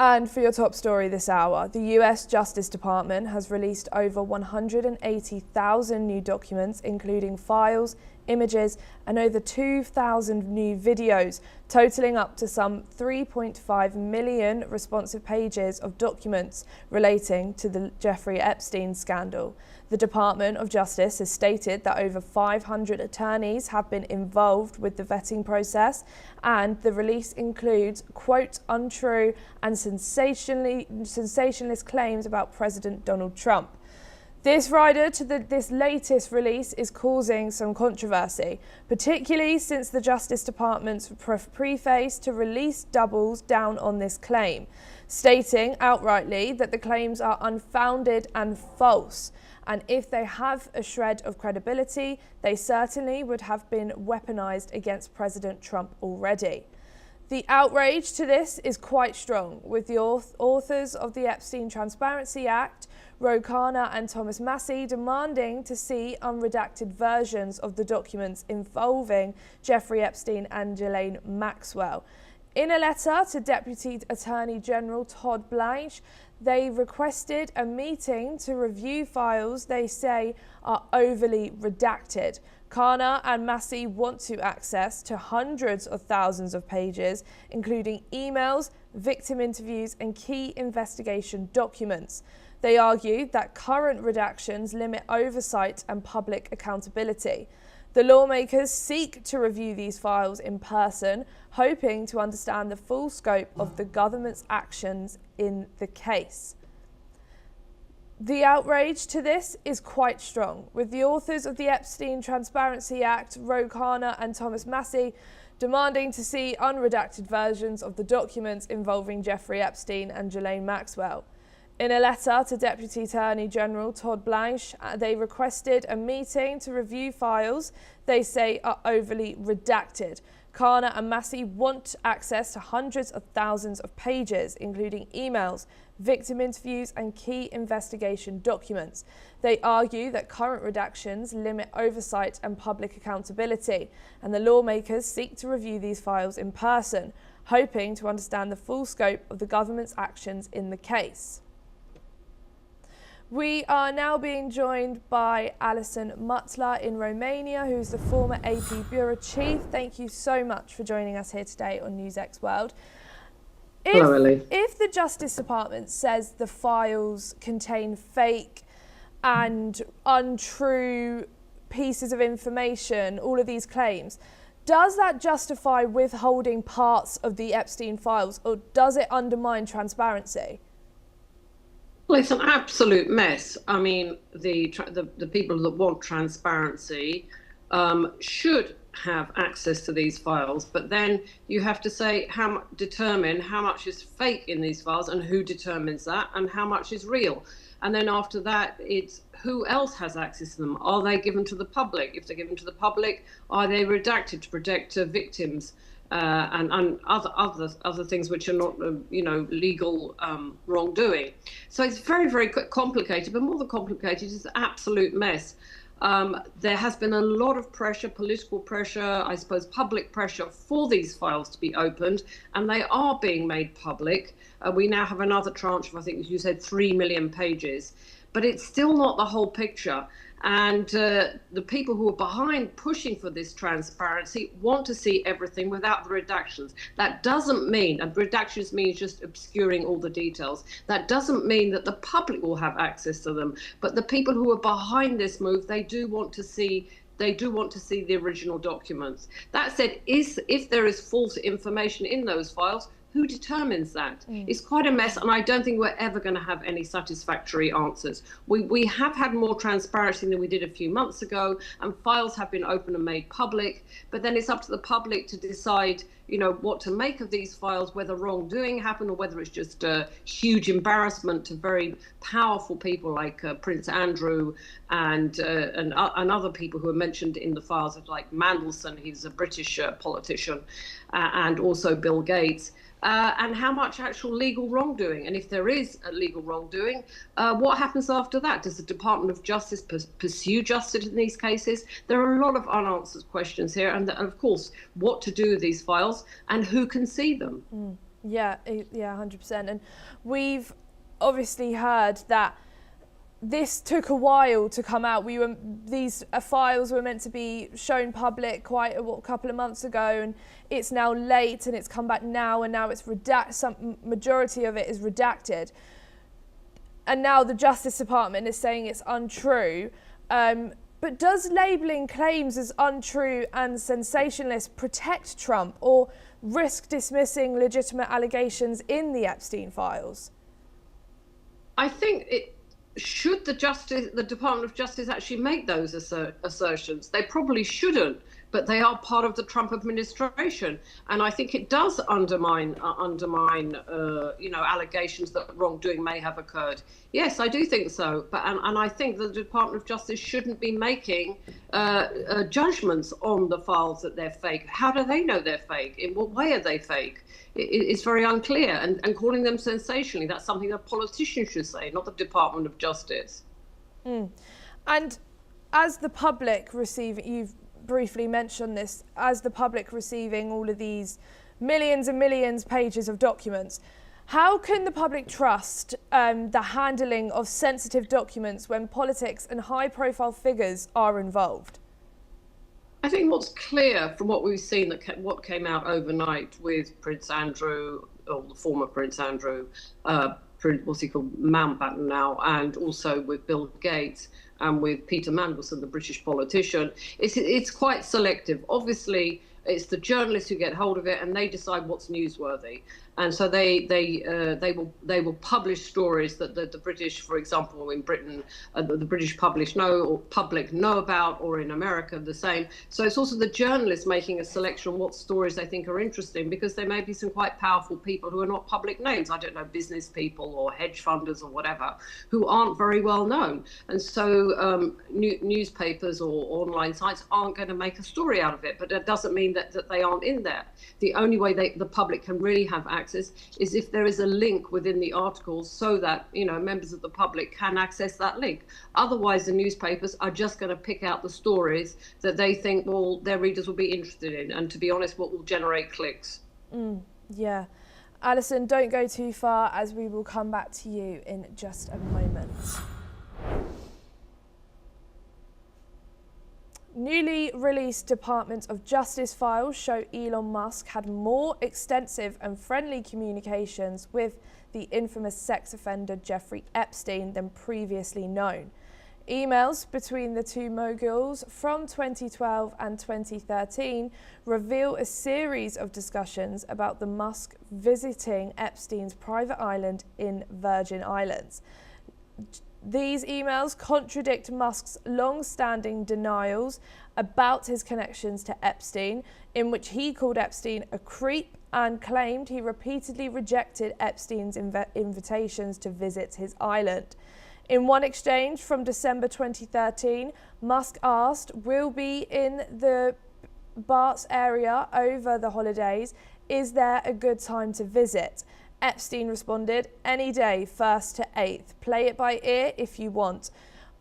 And for your top story this hour, the US Justice Department has released over 180,000 new documents, including files, images, and over 2,000 new videos, totaling up to some 3.5 million responsive pages of documents relating to the Jeffrey Epstein scandal. The Department of Justice has stated that over 500 attorneys have been involved with the vetting process, and the release includes, quote, untrue and sensationalist claims about President Donald Trump. This rider to this latest release is causing some controversy, particularly since the Justice Department's preface to release doubles down on this claim, stating outrightly that the claims are unfounded and false, and if they have a shred of credibility, they certainly would have been weaponized against President Trump already. The outrage to this is quite strong, with the authors of the Epstein Transparency Act, Khanna and Thomas Massie, demanding to see unredacted versions of the documents involving Jeffrey Epstein and Ghislaine Maxwell. In a letter to Deputy Attorney General Todd Blanche, they requested a meeting to review files they say are overly redacted. Khanna and Massie want to access to hundreds of thousands of pages, including emails, victim interviews, and key investigation documents. They argue that current redactions limit oversight and public accountability. The lawmakers seek to review these files in person, hoping to understand the full scope of the government's actions in the case. The outrage to this is quite strong, with the authors of the Epstein Transparency Act, Khanna and Thomas Massie, demanding to see unredacted versions of the documents involving Jeffrey Epstein and Ghislaine Maxwell. In a letter to Deputy Attorney General Todd Blanche, they requested a meeting to review files they say are overly redacted. Khanna and Massie want access to hundreds of thousands of pages, including emails, victim interviews, and key investigation documents. They argue that current redactions limit oversight and public accountability, and the lawmakers seek to review these files in person, hoping to understand the full scope of the government's actions in the case. We are now being joined by Alison Mutler in Romania, who's the former AP Bureau Chief. Thank you so much for joining us here today on NewsX World. Hello, Ellie. If the Justice Department says the files contain fake and untrue pieces of information, all of these claims, does that justify withholding parts of the Epstein files, or does it undermine transparency? Well, it's an absolute mess. I mean, the people that want transparency should have access to these files, but then you have to say determine how much is fake in these files and who determines that, and how much is real. And then after that, it's who else has access to them. Are they given to the public? If they're given to the public, are they redacted to protect victims? And other things which are not, legal wrongdoing. So it's very, very complicated, but more than complicated, it's an absolute mess. There has been a lot of pressure, political pressure, I suppose public pressure for these files to be opened, and they are being made public. We now have another tranche of, I think, as you said, 3 million pages, but it's still not the whole picture. And the people who are behind pushing for this transparency want to see everything without the redactions. That doesn't mean, and redactions means just obscuring all the details. That doesn't mean that the public will have access to them. But the people who are behind this move, they do want to see the original documents. That said, if there is false information in those files, who determines that? It's quite a mess, and I don't think we're ever going to have any satisfactory answers. We have had more transparency than we did a few months ago, and files have been open and made public, but then it's up to the public to decide, what to make of these files, whether wrongdoing happened or whether it's just a huge embarrassment to very powerful people like Prince Andrew and other people who are mentioned in the files, like Mandelson, he's a British politician, and also Bill Gates. And how much actual legal wrongdoing, and if there is a legal wrongdoing, what happens after that? Does the Department of Justice pursue justice in these cases? There are a lot of unanswered questions here, and of course, what to do with these files and who can see them. Yeah, 100%. And we've obviously heard that this took a while to come out. These files were meant to be shown public quite a couple of months ago, and it's now late, and it's come back now, and now it's some majority of it is redacted. And now the Justice Department is saying it's untrue. But does labelling claims as untrue and sensationalist protect Trump or risk dismissing legitimate allegations in the Epstein files? I think should the Department of Justice actually make those assertions? They probably shouldn't, but they are part of the Trump administration, and I think it does undermine allegations that wrongdoing may have occurred. Yes, I do think so, but and I think the Department of Justice shouldn't be making judgments on the files that they're fake. How do they know they're fake? In what way are they fake? It's very unclear, and calling them sensationally, that's something a politician should say, not the Department of Justice. And as the public you've briefly mentioned this, as the public receiving all of these millions and millions pages of documents, how can the public trust the handling of sensitive documents when politics and high-profile figures are involved? I think what's clear from what we've seen, what came out overnight with Prince Andrew, or the former Prince Andrew, what's he called, Mountbatten now, and also with Bill Gates and with Peter Mandelson, the British politician, it's quite selective. Obviously, it's the journalists who get hold of it and they decide what's newsworthy. And so they will publish stories that the British, for example, in Britain, the British public know about, or in America the same. So it's also the journalists making a selection on what stories they think are interesting, because there may be some quite powerful people who are not public names. I don't know, business people or hedge funders or whatever, who aren't very well known. And so newspapers or online sites aren't going to make a story out of it. But that doesn't mean that they aren't in there. The only way the public can really have access is if there is a link within the articles, so that members of the public can access that link. Otherwise, the newspapers are just going to pick out the stories that they think their readers will be interested in, and to be honest, what will generate clicks. Yeah. Alison, don't go too far, as we will come back to you in just a moment. Newly released Department of Justice files show Elon Musk had more extensive and friendly communications with the infamous sex offender Jeffrey Epstein than previously known. Emails between the two moguls from 2012 and 2013 reveal a series of discussions about the Musk visiting Epstein's private island in Virgin Islands. These emails contradict Musk's long-standing denials about his connections to Epstein, in which he called Epstein a creep and claimed he repeatedly rejected Epstein's invitations to visit his island. In one exchange from December 2013, Musk asked, "We'll be in the Barts area over the holidays. Is there a good time to visit?" Epstein responded, "Any day, 1st to 8th. Play it by ear if you want.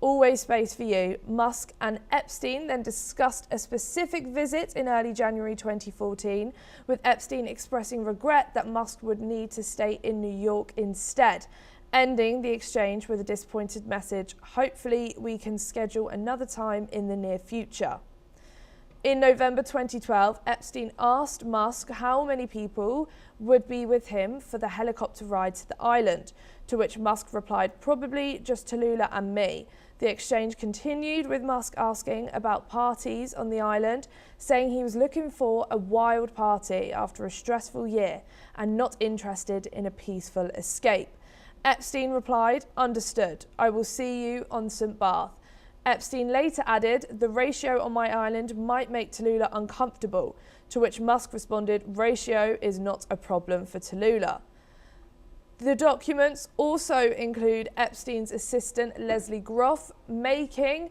Always space for you." Musk and Epstein then discussed a specific visit in early January 2014, with Epstein expressing regret that Musk would need to stay in New York instead, ending the exchange with a disappointed message, "Hopefully we can schedule another time in the near future." In November 2012, Epstein asked Musk how many people would be with him for the helicopter ride to the island, to which Musk replied, "Probably just Tallulah and me." The exchange continued with Musk asking about parties on the island, saying he was looking for a wild party after a stressful year and not interested in a peaceful escape. Epstein replied, "Understood. I will see you on St. Barth." Epstein later added, "The ratio on my island might make Tallulah uncomfortable," to which Musk responded, "Ratio is not a problem for Tallulah." The documents also include Epstein's assistant Leslie Groff making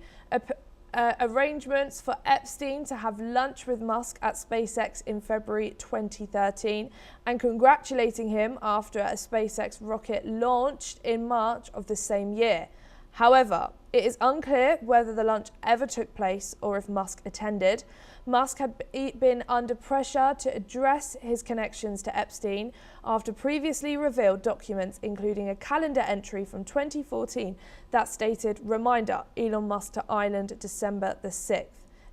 arrangements for Epstein to have lunch with Musk at SpaceX in February 2013 and congratulating him after a SpaceX rocket launched in March of the same year. However, it is unclear whether the lunch ever took place or if Musk attended. Musk had been under pressure to address his connections to Epstein after previously revealed documents, including a calendar entry from 2014 that stated, reminder, Elon Musk to Island December the 6th.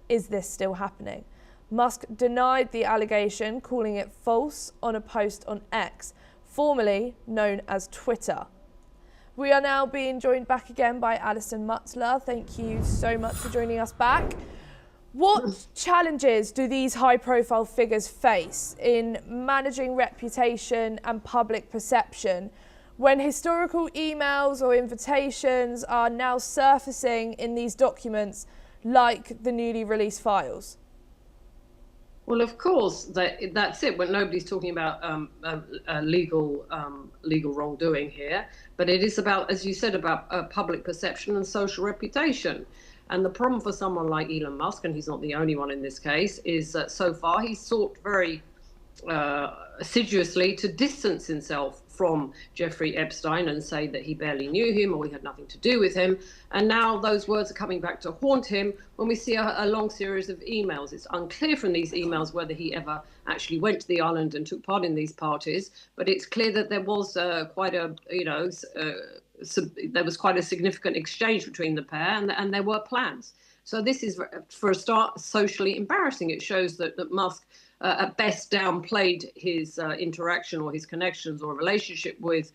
Is this still happening? Musk denied the allegation, calling it false on a post on X, formerly known as Twitter. We are now being joined back again by Alison Mutzler. Thank you so much for joining us back. What challenges do these high-profile figures face in managing reputation and public perception when historical emails or invitations are now surfacing in these documents like the newly released files? Well, of course, that's it. When nobody's talking about legal wrongdoing here, but it is about, as you said, about public perception and social reputation. And the problem for someone like Elon Musk, and he's not the only one in this case, is that so far he's sought very assiduously to distance himself from Jeffrey Epstein and say that he barely knew him or he had nothing to do with him. And now those words are coming back to haunt him when we see a long series of emails. It's unclear from these emails whether he ever actually went to the island and took part in these parties, but it's clear that there was quite a, there was quite a significant exchange between the pair, and there were plans. So this is, for a start, socially embarrassing. It shows that Musk at best downplayed his interaction or his connections or relationship with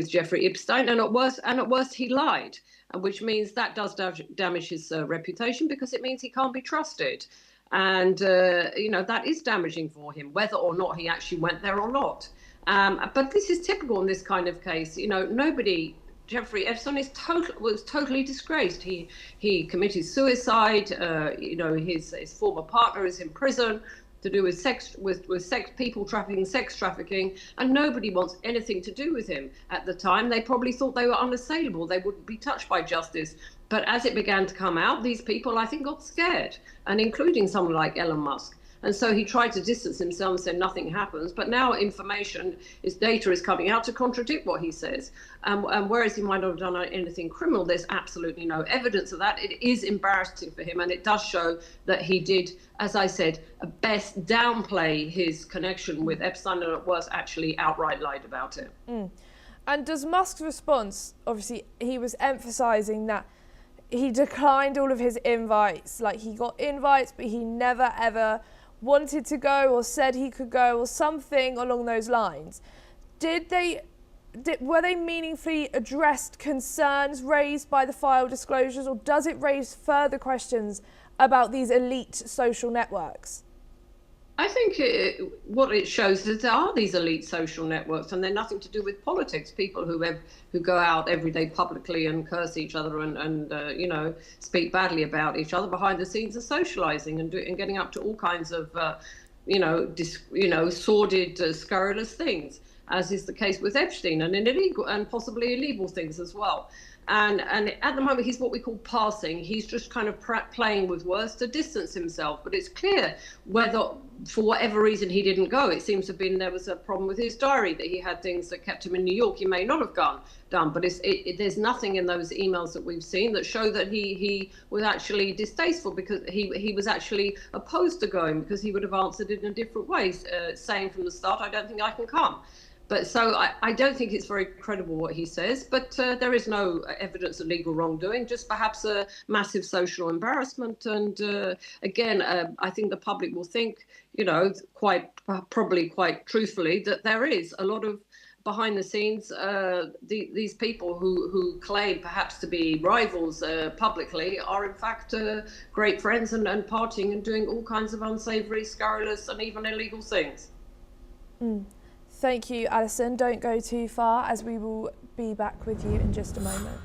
Jeffrey Epstein, and at worst he lied, which means that does damage his reputation, because it means he can't be trusted, and that is damaging for him, whether or not he actually went there or not. But this is typical in this kind of case. Jeffrey Epstein was totally disgraced. He committed suicide. His former partner is in prison to do with people trafficking, sex trafficking, and nobody wants anything to do with him. At the time, they probably thought they were unassailable. They wouldn't be touched by justice. But as it began to come out, these people, I think, got scared, and including someone like Elon Musk. And so he tried to distance himself and said nothing happens. But now his data is coming out to contradict what he says. And whereas he might not have done anything criminal, there's absolutely no evidence of that. It is embarrassing for him. And it does show that he did, as I said, at best downplay his connection with Epstein, and at worst actually outright lied about it. And does Musk's response, obviously, he was emphasising that he declined all of his invites. Like, he got invites, but he never, ever wanted to go or said he could go or something along those lines. Were they meaningfully addressed concerns raised by the file disclosures, or does it raise further questions about these elite social networks? I think what it shows is there are these elite social networks, and they're nothing to do with politics. People who go out every day publicly and curse each other and speak badly about each other behind the scenes are socializing and getting up to all kinds of sordid, scurrilous things, as is the case with Epstein, and illegal and possibly illegal things as well. And at the moment, he's what we call passing. He's just kind of playing with words to distance himself. But it's clear whether, for whatever reason, he didn't go. It seems to have been there was a problem with his diary, that he had things that kept him in New York he may not have done. But there's nothing in those emails that we've seen that show that he was actually distasteful, because he was actually opposed to going, because he would have answered it in a different way, saying from the start, I don't think I can come. But so I don't think it's very credible what he says, but there is no evidence of legal wrongdoing, just perhaps a massive social embarrassment. And again, I think the public will think, probably quite truthfully, that there is a lot of behind the scenes, these people who claim perhaps to be rivals publicly are in fact great friends and partying and doing all kinds of unsavoury, scurrilous and even illegal things. Thank you, Alison. Don't go too far, as we will be back with you in just a moment.